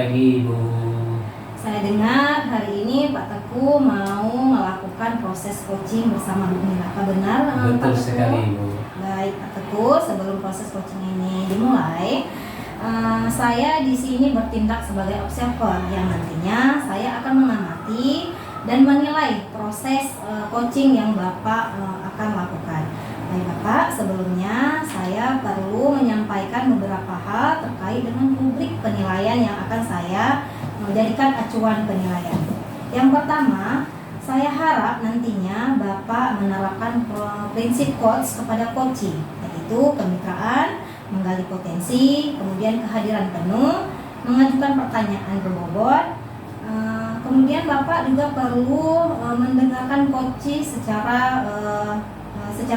pagi Ibu. Saya dengar hari ini Pak Teguh mau melakukan proses coaching bersama Bu Mira. Apa benar Betul Pak Teguh? sekali Ibu. Baik Pak Teguh, sebelum proses coaching ini dimulai, saya di sini bertindak sebagai observer yang nantinya saya akan mengamati dan menilai proses coaching yang Bapak akan lakukan. Baik Bapak, sebelumnya saya perlu menyampaikan beberapa hal terkait dengan rubrik penilaian yang akan saya menjadikan acuan penilaian. Yang pertama, saya harap nantinya Bapak menerapkan prinsip coach kepada coaching, yaitu kemitraan, menggali potensi, kemudian kehadiran penuh, mengajukan pertanyaan berbobot. Kemudian Bapak juga perlu mendengarkan coaching secara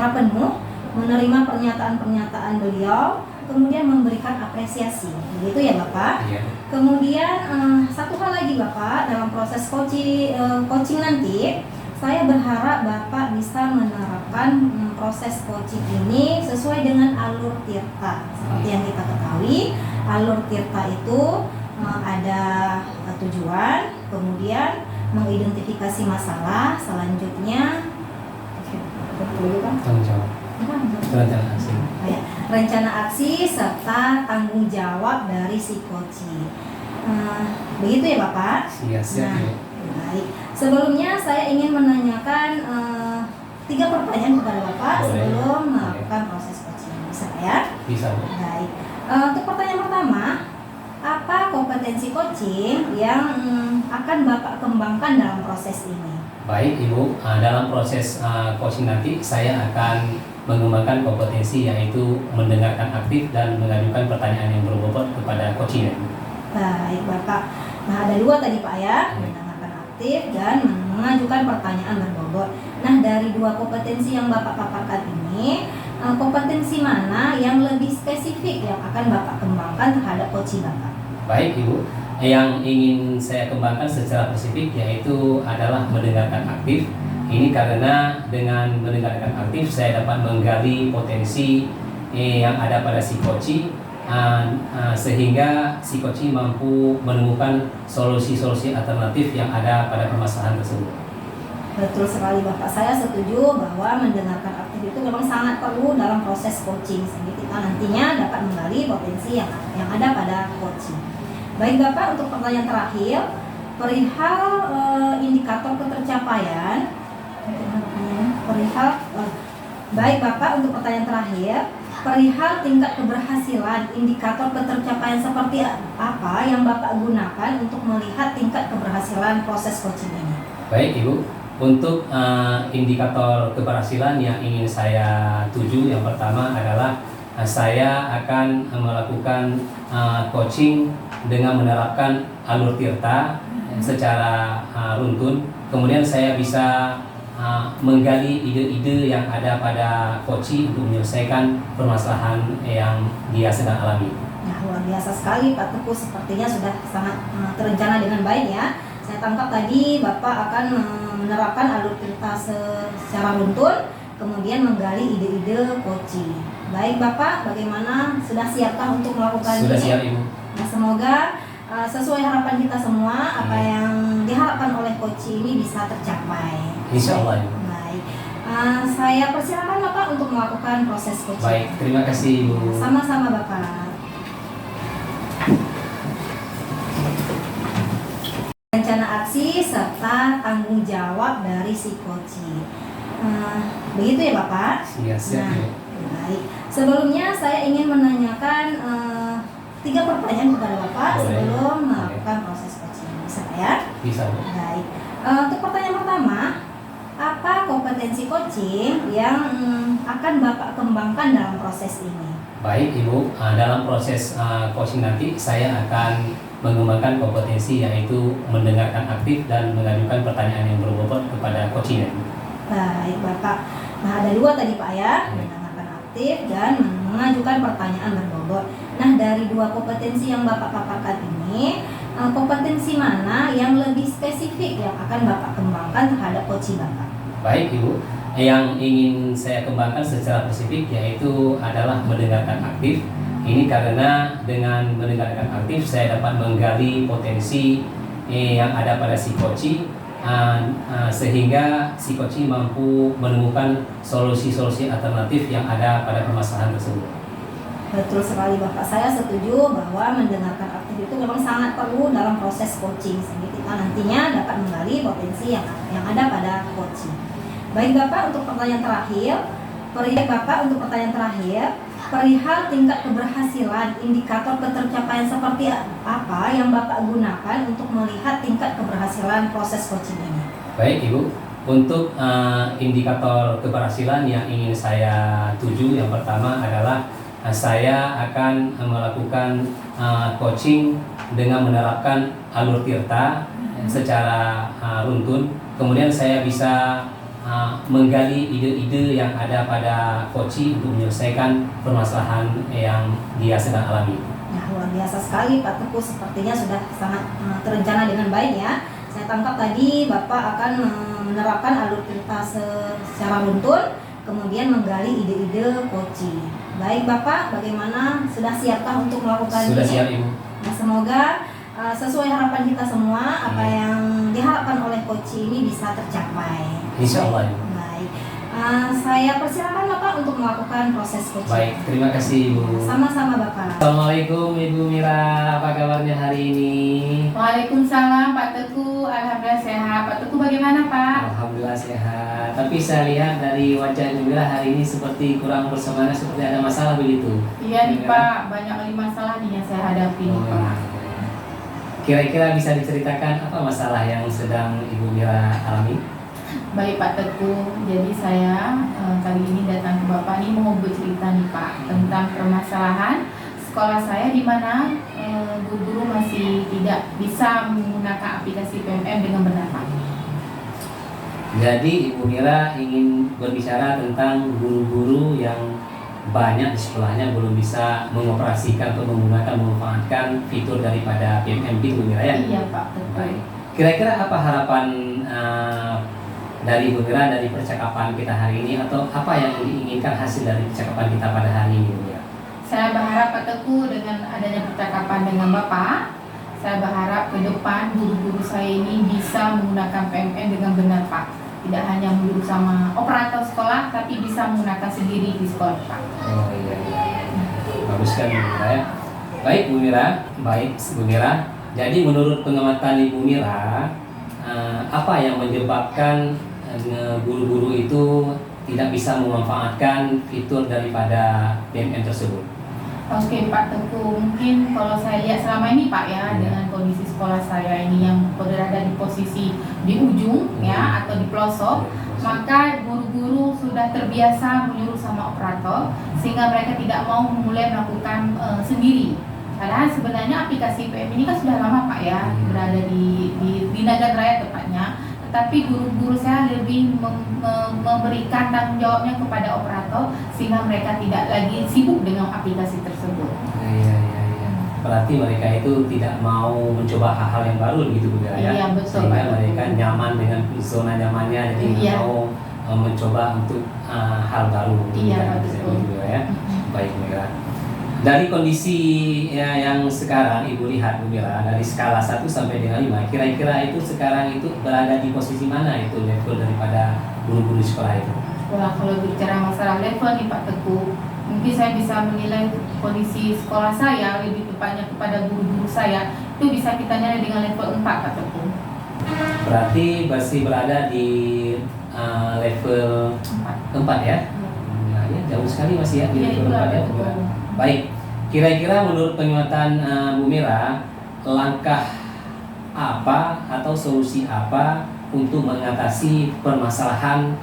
penuh, menerima pernyataan-pernyataan beliau, kemudian memberikan apresiasi. Begitu ya Bapak? Iya. Kemudian satu hal lagi Bapak, dalam proses coaching nanti, saya berharap Bapak bisa menerapkan proses coaching ini sesuai dengan alur tirta. Seperti yang kita ketahui, alur tirta itu ada tujuan, kemudian mengidentifikasi masalah, selanjutnya Tanggung jawab. Rencana aksi. Rencana aksi serta tanggung jawab dari si coaching. Begitu ya Bapak? Siap. Baik. Sebelumnya saya ingin menanyakan 3 pertanyaan kepada Bapak. Boleh. Sebelum melakukan proses coaching. Bisa ya? Bisa Bu. Baik. Untuk pertanyaan pertama, apa kompetensi coaching yang akan Bapak kembangkan dalam proses ini? Baik Ibu, dalam proses coaching nanti saya akan mengembangkan kompetensi yaitu mendengarkan aktif dan mengajukan pertanyaan yang berbobot kepada coaching. Baik Bapak. Nah ada 2 tadi Pak ya, mendengarkan aktif dan mengajukan pertanyaan berbobot. Nah dari 2 kompetensi yang Bapak paparkan ini, kompetensi mana yang lebih spesifik yang akan Bapak kembangkan terhadap coaching Bapak? Baik Ibu, yang ingin saya kembangkan secara spesifik yaitu adalah mendengarkan aktif. Ini karena dengan mendengarkan aktif saya dapat menggali potensi yang ada pada si coaching, sehingga si coaching mampu menemukan solusi-solusi alternatif yang ada pada permasalahan tersebut. Betul sekali Bapak, saya setuju bahwa mendengarkan aktif itu memang sangat perlu dalam proses coaching, sehingga kita nantinya dapat menggali potensi yang ada pada coaching. Baik Bapak, untuk pertanyaan terakhir, perihal indikator ketercapaian. Baik Bapak, untuk pertanyaan terakhir, perihal tingkat keberhasilan, indikator ketercapaian seperti apa yang Bapak gunakan untuk melihat tingkat keberhasilan proses coaching ini? Baik Ibu, untuk indikator keberhasilan yang ingin saya tuju, yang pertama adalah saya akan melakukan coaching dengan menerapkan alur tirta secara runtun. Kemudian saya bisa menggali ide-ide yang ada pada coaching untuk menyelesaikan permasalahan yang dia sedang alami. Nah, luar biasa sekali Pak Teguh, sepertinya sudah sangat terencana dengan baik ya. Saya tangkap tadi Bapak akan menerapkan alur tirta secara runtun, kemudian menggali ide-ide coaching. Baik Bapak, bagaimana? Sudah siapkah untuk melakukan Sudah ini? siap Ibu. Nah, semoga sesuai harapan kita semua, apa yang diharapkan oleh coaching ini bisa tercapai. Insya Allah Ibu. Baik, saya persilakan Bapak untuk melakukan proses coaching. Baik, terima kasih Ibu. Sama-sama Bapak. Rencana aksi serta tanggung jawab dari si coaching. Begitu ya Bapak? Siap. Baik. Sebelumnya saya ingin menanyakan 3 pertanyaan kepada Bapak. Boleh. Sebelum melakukan proses coaching. Bisa ya? Bisa Bu. Baik. Untuk pertanyaan pertama, apa kompetensi coaching yang akan Bapak kembangkan dalam proses ini? Baik Ibu, dalam proses coaching nanti saya akan mengembangkan kompetensi yaitu mendengarkan aktif dan mengajukan pertanyaan yang berbobot kepada coaching. Baik Bapak. Nah ada 2 tadi Pak ya, mendengarkan aktif dan mengajukan pertanyaan berbobot. Nah dari 2 kompetensi yang Bapak paparkan ini, kompetensi mana yang lebih spesifik yang akan Bapak kembangkan terhadap coaching Bapak? Baik Ibu, yang ingin saya kembangkan secara spesifik yaitu adalah mendengarkan aktif. Ini karena dengan mendengarkan aktif saya dapat menggali potensi yang ada pada si coaching, sehingga si coaching mampu menemukan solusi-solusi alternatif yang ada pada permasalahan tersebut. Betul sekali Bapak, saya setuju bahwa mendengarkan aktif itu memang sangat perlu dalam proses coaching sehingga kita nantinya dapat menggali potensi yang ada pada coaching. Baik Bapak, untuk pertanyaan terakhir, perihal tingkat keberhasilan, indikator ketercapaian seperti apa yang Bapak gunakan untuk melihat tingkat keberhasilan proses coaching ini? Baik Ibu, untuk indikator keberhasilan yang ingin saya tuju, yang pertama adalah saya akan melakukan coaching dengan menerapkan alur tirta secara runtun. Kemudian saya bisa menggali ide-ide yang ada pada coaching untuk menyelesaikan permasalahan yang dia sedang alami. Nah, luar biasa sekali Pak Teguh, sepertinya sudah sangat terencana dengan baik ya. Saya tangkap tadi Bapak akan menerapkan alur tirta secara runtun, kemudian menggali ide-ide coaching. Baik Bapak, bagaimana? Sudah siapkah untuk melakukan Sudah ini? siap Ibu. Nah, semoga sesuai harapan kita semua, apa yang diharapkan oleh coaching ini bisa tercapai. Insya Allah. Baik, saya persilakan Bapak untuk melakukan proses coaching. Baik, terima kasih Ibu. Sama-sama Bapak. Assalamualaikum Ibu Mira, apa kabarnya hari ini? Waalaikumsalam Pak Teguh, alhamdulillah sehat. Pak Teguh bagaimana Pak? Alhamdulillah sehat. Tapi saya lihat dari wajah Ibu Mira hari ini seperti kurang bersemangat, seperti ada masalah begitu. Iya nih Mira? Pak, banyak kali masalah nih yang saya hadapi nih Pak. Kira-kira bisa diceritakan apa masalah yang sedang Ibu Mira alami? Baik Pak Teguh, jadi saya kali ini datang ke Bapak nih mau bercerita nih Pak tentang permasalahan sekolah saya di mana guru-guru masih tidak bisa menggunakan aplikasi PMM dengan benar Pak. Jadi Ibu Mira ingin berbicara tentang guru-guru yang banyak di sekolahnya belum bisa mengoperasikan atau memanfaatkan fitur daripada PMM Ibu Mira ya? Iya Pak Teguh. Baik. Kira-kira apa harapan dari Ibu Mira dari percakapan kita hari ini, atau apa yang diinginkan hasil dari percakapan kita pada hari ini Ibu Mira? Saya berharap Pak Teguh dengan adanya percakapan dengan Bapak, saya berharap ke depan guru-guru saya ini bisa menggunakan PMM dengan benar Pak. Tidak hanya melulu sama operator sekolah, tapi bisa menggunakan sendiri di sekolah Pak. Oh iya, bagus kan Ibu Mira ya. Baik Bu Mira, baik Bu Mira. Jadi menurut pengamatan Ibu Mira, apa yang menyebabkan guru-guru itu tidak bisa memanfaatkan fitur daripada PMM tersebut? Oke Pak Teguh, mungkin kalau saya lihat selama ini Pak ya, dengan kondisi sekolah saya ini yang berada di posisi di ujung ya atau di pelosok, maka guru-guru sudah terbiasa menyuruh sama operator sehingga mereka tidak mau mulai melakukan sendiri. Padahal sebenarnya aplikasi PM ini kan sudah lama Pak ya, berada di Nagan Raya tepatnya. Tetapi guru-guru saya lebih memberikan tanggung jawabnya kepada operator sehingga mereka tidak lagi sibuk dengan aplikasi tersebut. Iya. Berarti mereka itu tidak mau mencoba hal-hal yang baru gitu Bu Mira ya? Iya betul Sehingga Pak. mereka nyaman dengan zona nyamannya, jadi Iya. mau mencoba untuk hal baru. Iya, Bisa betul. begitu ya. Baik Bu Mira. Dari kondisi yang sekarang Ibu lihat Bu Mira, dari skala 1 sampai dengan 5, kira-kira itu sekarang itu berada di posisi mana itu level daripada guru-guru sekolah itu? Wah, kalau bicara masalah level nih Pak Teguh, mungkin saya bisa menilai kondisi sekolah saya, lebih tepatnya kepada guru-guru saya, itu bisa kita nilai dengan level 4 Pak Teguh. Berarti masih berada di level 4 ya? Nah, ya jauh sekali masih ya di Iya, level itulah 4 ya Bu Mira. Baik, kira-kira menurut pengamatan Bu Mira, langkah apa atau solusi apa untuk mengatasi permasalahan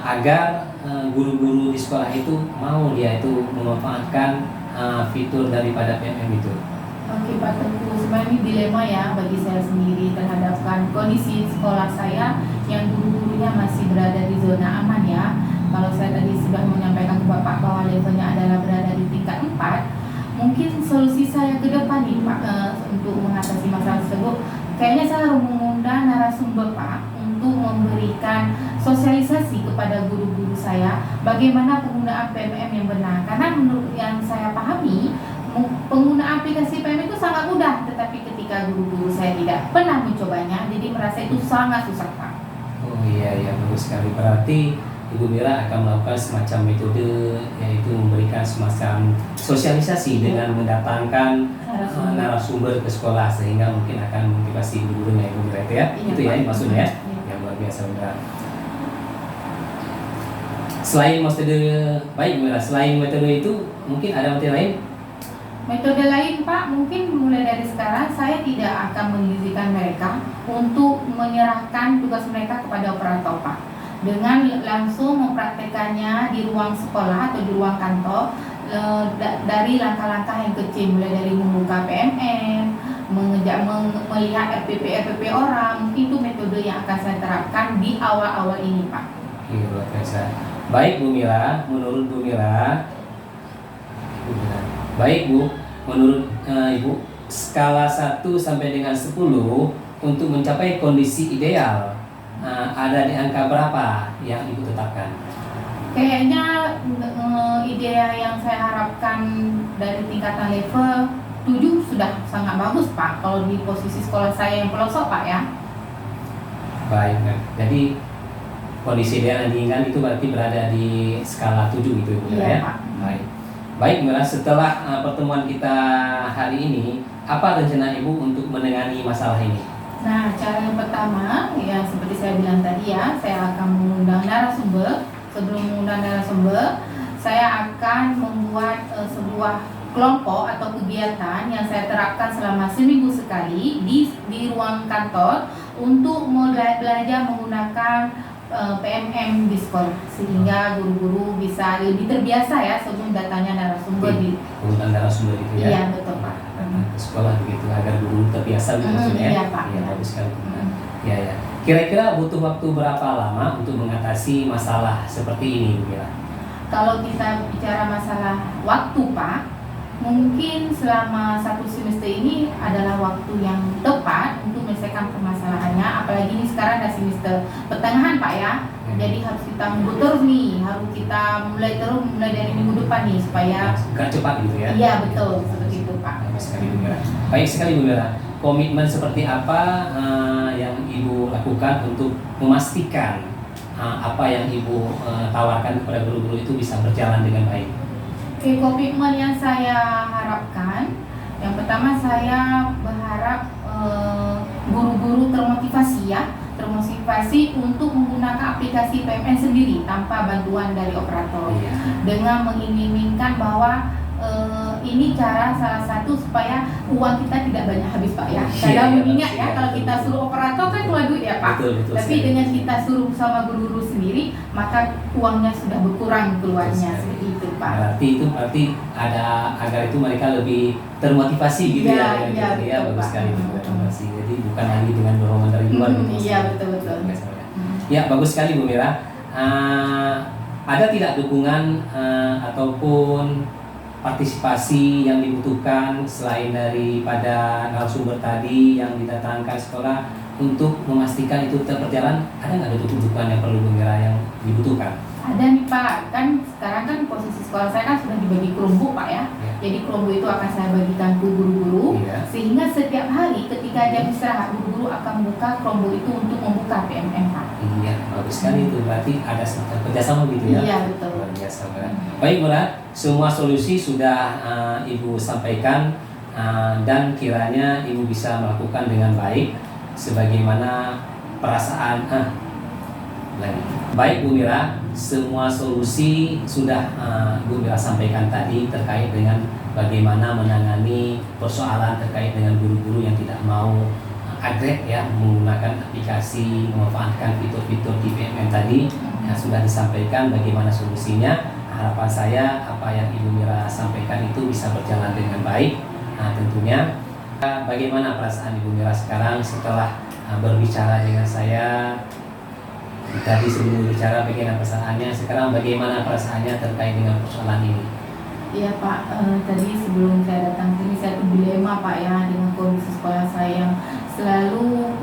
agar guru-guru di sekolah itu mau dia itu memanfaatkan fitur daripada PMM itu? Oke Pak Teguh, sebenarnya ini dilema ya bagi saya sendiri terhadapkan kondisi sekolah saya yang guru-gurunya masih berada di zona aman ya. Kalau saya tadi sudah menyampaikan ke Bapak bahwa levelnya adalah berada di tingkat 4, mungkin solusi saya ke depan nih Pak untuk mengatasi masalah tersebut, kayaknya saya harus mengundang narasumber Pak untuk memberikan sosialisasi kepada guru-guru saya bagaimana penggunaan PMM yang benar. Karena menurut yang saya pahami, penggunaan aplikasi PMM itu sangat mudah, tetapi ketika guru-guru saya tidak pernah mencobanya, jadi merasa itu sangat susah, Pak. Oh iya, ya bagus sekali. Berarti Ibu Mira akan melakukan semacam metode, yaitu memberikan semacam sosialisasi dengan mendatangkan narasumber ke sekolah, sehingga mungkin akan memotivasi guru-gurunya, Ibu Mira, itu ya? Iya, Itu ya Pak. maksudnya ya? Iya. Yang luar biasa, Bu Mira. Selain metode, baik Bu Mira, selain metode itu mungkin ada metode lain? Metode lain, Pak, mungkin mulai dari sekarang saya tidak akan mengizinkan mereka untuk menyerahkan tugas mereka kepada operator, Pak. Dengan langsung mempraktekannya di ruang sekolah atau di ruang kantor, dari langkah-langkah yang kecil, mulai dari membuka PMM, melihat RPP orang, itu metode yang akan saya terapkan di awal-awal ini, Pak. Iya, luar biasa. Baik Bu Mira, menurut Bu Mira, baik Bu, menurut Ibu, skala 1 sampai dengan 10 untuk mencapai kondisi ideal, ada di angka berapa yang Ibu tetapkan? Kayaknya ide yang saya harapkan dari tingkatan level 7 sudah sangat bagus, Pak, kalau di posisi sekolah saya yang pelosok, Pak, ya. Baik, jadi kondisi ideal yang diinginkan itu berarti berada di skala 7 gitu Ibu Iya, ya? Pak. Baik. Baik, Mira, setelah pertemuan kita hari ini, apa rencana Ibu untuk menangani masalah ini? Nah, cara yang pertama, ya seperti saya bilang tadi ya, saya akan mengundang narasumber. Sebelum mengundang narasumber, saya akan membuat sebuah kelompok atau kegiatan yang saya terapkan selama seminggu sekali di ruang kantor untuk belajar menggunakan PMM di sekolah, sehingga guru-guru bisa lebih terbiasa ya sebelum datangnya narasumber di Penggunaan narasumber gitu ya? Iya, betul, Pak. Ke sekolah begitu, agar guru terbiasa gitu maksudnya ya? Iya, Pak. Iya, bagus sekali. Hmm. Ya, ya. Kira-kira butuh waktu berapa lama untuk mengatasi masalah seperti ini, Bu Mira? Kalau kita bicara masalah waktu, Pak, mungkin selama 1 semester ini adalah waktu yang tepat untuk menyelesaikan permasalahannya. Apalagi ini sekarang ada semester pertengahan, Pak, ya. Jadi harus kita mundur terus nih, harus kita mulai dari minggu depan nih supaya Agak cepat gitu ya? Iya, betul, seperti itu, Pak. Baik sekali, Bu Mira. Baik sekali, Bu Mira. Komitmen seperti apa yang Ibu lakukan untuk memastikan apa yang Ibu tawarkan kepada guru-guru itu bisa berjalan dengan baik? Oke, komitmen yang saya harapkan, yang pertama saya berharap guru-guru termotivasi untuk menggunakan aplikasi PMN sendiri tanpa bantuan dari operator, Iya. dengan mengiming-imingkan bahwa ini cara salah satu supaya uang kita tidak banyak habis, Pak, ya. Kadang Iya, mengingat iya, ya, kalau betul, kita betul. suruh operator kan keluar duit ya, Pak. Betul, betul Tapi sekali. dengan kita suruh sama guru-guru sendiri, maka uangnya sudah berkurang keluarnya, Betul sekali. seperti itu, Pak. Berarti ada agar itu mereka lebih termotivasi gitu Iya, ya? iya, Gitu ya, betul, bagus Pak. sekali itu termotivasi. Jadi bukan lagi dengan dorongan dari luar gitu. Iya, betul-betul. Ya, bagus sekali Bu Mira. Ada tidak dukungan ataupun partisipasi yang dibutuhkan selain daripada narasumber tadi yang didatangkan sekolah untuk memastikan itu tetap berjalan? Ada nggak dukungan yang perlu Bu Mira yang dibutuhkan? Ada nih, Pak, kan sekarang kan posisi sekolah saya kan sudah dibagi Chromebook, Pak, ya. Ya. Jadi Chromebook itu akan saya bagikan ke guru-guru, Iya. sehingga setiap hari ketika jam istirahat guru-guru akan membuka Chromebook itu untuk membuka PMM, Pak. Iya, bagus sekali itu. Berarti ada semacam kerjasama gitu ya? Iya, betul. Luar biasa, Bu Mira. Baik, Bu Mira, semua solusi sudah Ibu sampaikan dan kiranya Ibu bisa melakukan dengan baik sebagaimana perasaan lagi. Baik Bu Mira, semua solusi sudah Bu Mira sampaikan tadi terkait dengan bagaimana menangani persoalan terkait dengan guru-guru yang tidak mau agrek ya menggunakan aplikasi, memanfaatkan fitur-fitur di PMM tadi yang sudah disampaikan bagaimana solusinya. Harapan saya apa yang Ibu Mira sampaikan itu bisa berjalan dengan baik. Tentunya bagaimana perasaan Ibu Mira sekarang setelah berbicara dengan saya? Tadi sebelum bicara bagaimana perasaannya, sekarang bagaimana perasaannya terkait dengan persoalan ini? Iya, Pak, tadi sebelum saya datang sini saya tuh dilema, Pak, ya, dengan kondisi sekolah saya yang selalu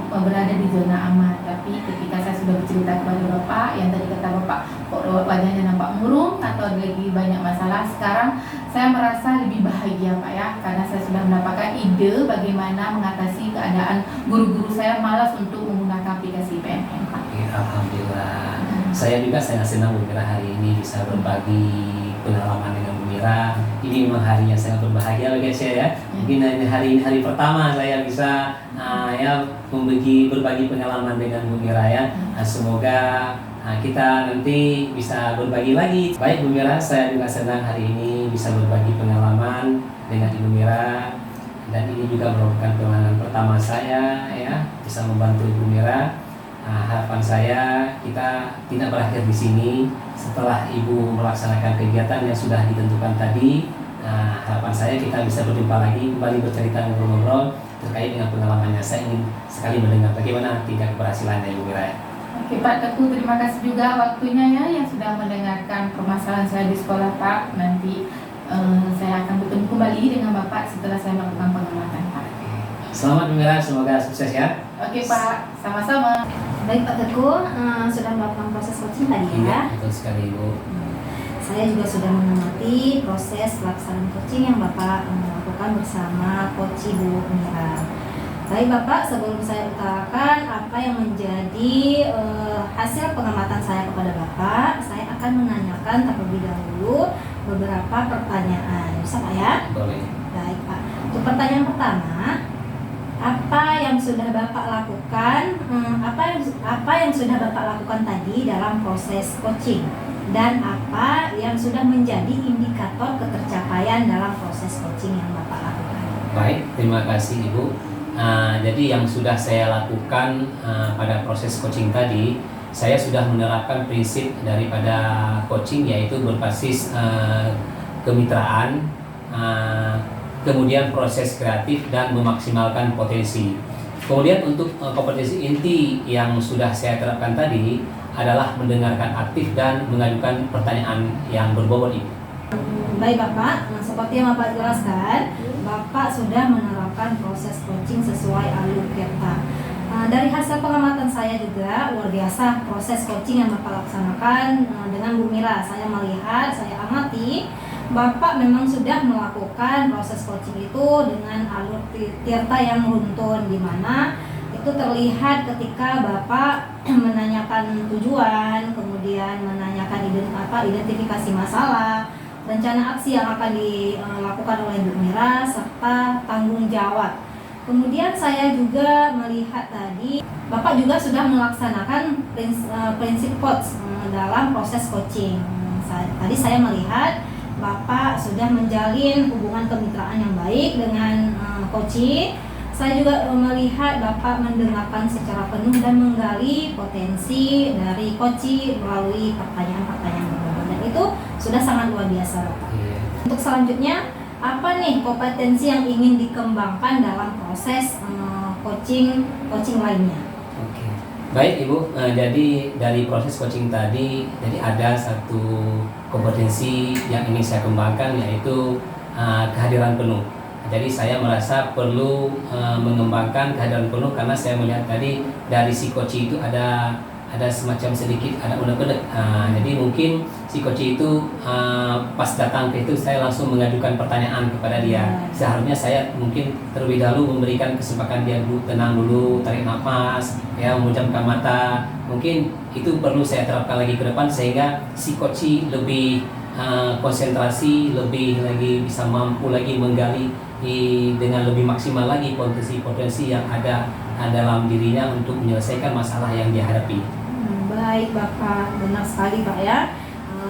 berada di zona aman. Tapi Tapi ketika saya sudah bercerita kepada Bapak, yang tadi kata Bapak, kok wajahnya nampak murung atau lagi banyak masalah, sekarang saya merasa lebih bahagia Pak ya, karena saya sudah mendapatkan ide bagaimana mengatasi keadaan guru-guru saya malas untuk menggunakan aplikasi PMM Pak. Alhamdulillah. Saya juga sangat senang Bu Mira hari ini bisa berbagi pengalaman dengan Bu Mira. Ini memang hari yang sangat berbahagia bagi saya ya. Mungkin hari ini hari pertama saya bisa ya berbagi pengalaman dengan Bu Mira ya. Semoga kita nanti bisa berbagi lagi. Baik Bu Mira, saya juga senang hari ini bisa berbagi pengalaman dengan Ibu Mira. Dan ini juga merupakan pengalaman pertama saya ya, bisa membantu Ibu Mira. Harapan saya kita tidak berakhir di sini. Setelah Ibu melaksanakan kegiatan yang sudah ditentukan tadi, harapan saya kita bisa berjumpa lagi, kembali bercerita ngobrol-ngobrol terkait dengan pengalamannya. Saya ingin sekali mendengar bagaimana tingkat keberhasilannya Ibu Mira. Oke Pak Teguh, terima kasih juga waktunya ya yang sudah mendengarkan permasalahan saya di sekolah Pak. Nanti saya akan bertemu kembali dengan Bapak setelah saya melakukan pengamatan Pak. Selamat Bu Mira, semoga sukses ya. Oke Pak, sama-sama. Baik Pak Teguh, sudah melakukan proses coaching tadi ya. Betul sekali Ibu. Saya juga sudah mengamati proses pelaksanaan coaching yang Bapak lakukan bersama Coach Bu Mira. Baik Bapak, sebelum saya utarakan apa yang menjadi hasil pengamatan saya kepada Bapak, saya akan menanyakan terlebih dahulu beberapa pertanyaan. Bisa Pak ya? Boleh. Baik Pak. Untuk pertanyaan pertama, apa yang sudah Bapak lakukan? Apa yang sudah Bapak lakukan tadi dalam proses coaching? Dan apa yang sudah menjadi indikator ketercapaian dalam proses coaching yang Bapak lakukan? Baik, terima kasih Ibu. Jadi yang sudah saya lakukan pada proses coaching tadi, saya sudah menerapkan prinsip daripada coaching, yaitu berbasis kemitraan, kemudian proses kreatif dan memaksimalkan potensi. Kemudian untuk kompetensi inti yang sudah saya terapkan tadi adalah mendengarkan aktif dan mengajukan pertanyaan yang berbobot Ibu. Baik Bapak, seperti yang Bapak jelaskan, Bapak sudah menerapkan proses coaching sesuai alur kerta. Dari hasil pengamatan saya juga luar biasa proses coaching yang Bapak laksanakan dengan Bu Mira. Saya melihat, saya amati, Bapak memang sudah melakukan proses coaching itu dengan alur tirta yang runtun, di mana itu terlihat ketika Bapak menanyakan tujuan, kemudian menanyakan identifikasi masalah, rencana aksi yang akan dilakukan oleh Bu Mira, serta tanggung jawab. Kemudian saya juga melihat tadi Bapak juga sudah melaksanakan prinsip coach dalam proses coaching. Tadi saya melihat Bapak sudah menjalin hubungan kemitraan yang baik dengan coaching. Saya juga melihat Bapak mendengarkan secara penuh dan menggali potensi dari coaching melalui pertanyaan-pertanyaan berbobot, dan itu sudah sangat luar biasa Bapak. Untuk selanjutnya, apa nih kompetensi yang ingin dikembangkan dalam proses coaching lainnya? Oke. Baik Ibu, jadi dari proses coaching tadi, jadi ada satu kompetensi yang ingin saya kembangkan, yaitu kehadiran penuh. Jadi saya merasa perlu mengembangkan kehadiran penuh, karena saya melihat tadi dari si coach itu ada semacam sedikit ada unek-unek. Jadi mungkin si coach itu pas datang ke itu saya langsung mengajukan pertanyaan kepada dia. Seharusnya saya mungkin terlebih dahulu memberikan kesempatan dia dulu, tenang dulu, tarik nafas, ya, memejamkan mata. Mungkin itu perlu saya terapkan lagi ke depan sehingga si coach lebih konsentrasi, lebih lagi bisa mampu lagi menggali dengan lebih maksimal lagi potensi-potensi yang ada dalam dirinya untuk menyelesaikan masalah yang dia hadapi. Baik Bapak, benar sekali Pak ya.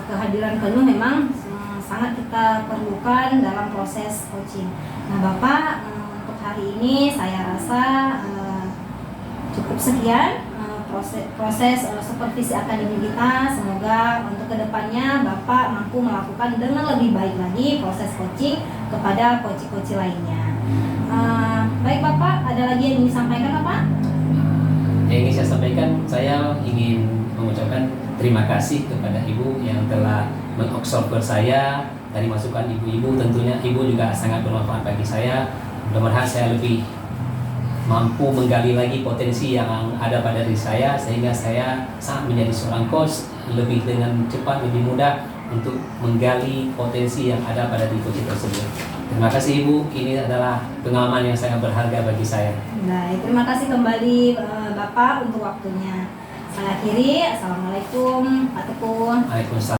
Kehadiran penuh memang sangat kita perlukan dalam proses coaching. Nah Bapak, untuk hari ini saya rasa cukup sekian proses supervisi akademik kita. Semoga untuk kedepannya Bapak mampu melakukan dengan lebih baik lagi proses coaching kepada coach-coach lainnya. Baik Bapak, ada lagi yang ingin disampaikan Bapak? Yang ingin saya sampaikan, saya ingin mengucapkan terima kasih kepada Ibu yang telah mengobserver saya. Dari masukan ibu-ibu, tentunya Ibu juga sangat bermanfaat bagi saya. Mudah-mudahan saya lebih mampu menggali lagi potensi yang ada pada diri saya, sehingga saya saat menjadi seorang coach lebih dengan cepat, lebih mudah untuk menggali potensi yang ada pada diri coach tersebut. Terima kasih Ibu, ini adalah pengalaman yang sangat berharga bagi saya. Baik, terima kasih kembali Bapak untuk waktunya. Saya akhiri, Assalamualaikum Pak Tekun. Waalaikumsalam.